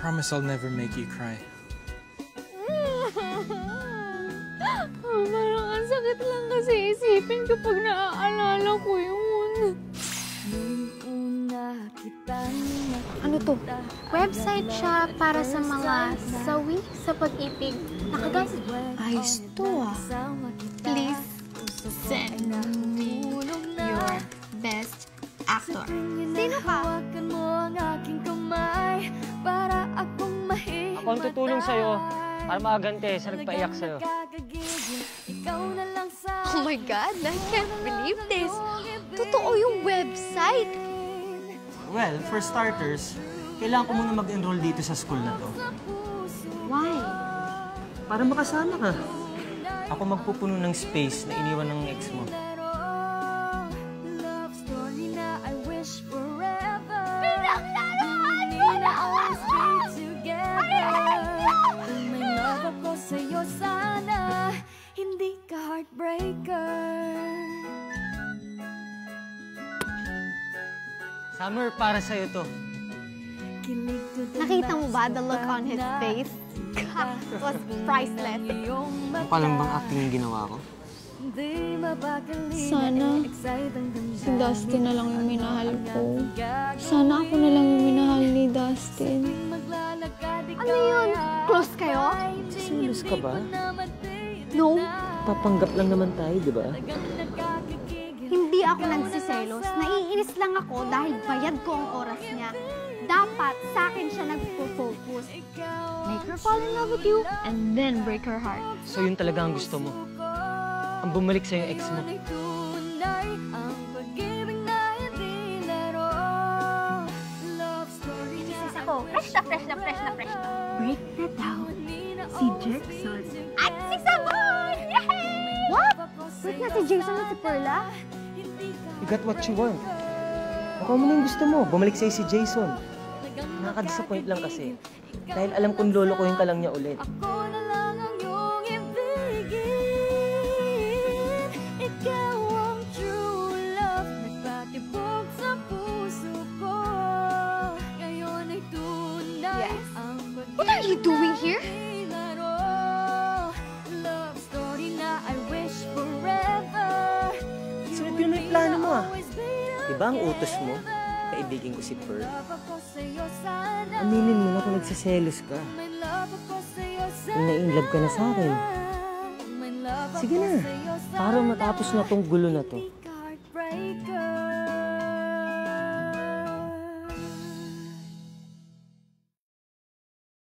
promise I'll never make you cry. Parang ang sakit lang kasi isipin kapag naaalala ko yun. Ano to? Website siya para sa mga sawi sa pag-ibig. Nakagas. Ayos to ah. Please send me your best actor. Sino ka? Ako ang tutulong sa'yo para makagante sa nagpaiyak sa'yo. Oh my God, I can't believe this. Totoo yung website. Well, for starters, kailangan ko muna mag-enroll dito sa school na to. Why? Para makasama ka. Ako magpupuno ng space na iniwan ng ex mo. Hindi ka heartbreaker. Summer, para sa'yo to. Nakita mo ba the look on his face? It was priceless. Mukha lang bang acting yung ginawa ko? Sana si Dustin na lang yung minahal ko. Sana ako na lang yung minahal ni Dustin. Ano yun? Close kayo? Silos ka ba? No. Papanggap lang naman tayo, di ba? Hindi ako nagsiselos. Naiinis lang ako dahil bayad ko ang oras niya. Dapat sa akin siya nagpo-focus. Make her fall in love with you and then break her heart. So yun talaga ang gusto mo? Ang bumalik sa'yo ex mo? Isis ako. Fresh na, fresh na, fresh na, fresh na. Break na daw. Si Jackson. At si Samoy! Yay! What? Break na si Jason at si Perla? You got what you want. Baka mo na yung gusto mo. Bumalik sa'yo si Jason. Nakaka-disappoint lang kasi. Dahil alam kong lolokohin ka lang niya ulit. Yes. What are you doing here? Sunod yun may plano mo ah. Diba ang utos mo? Kaibigin ko si Pearl. Aminin mo na kung nagsiselos ka. Kung na-inlove ka na sa akin. Sige na, para matapos na tong gulo na to.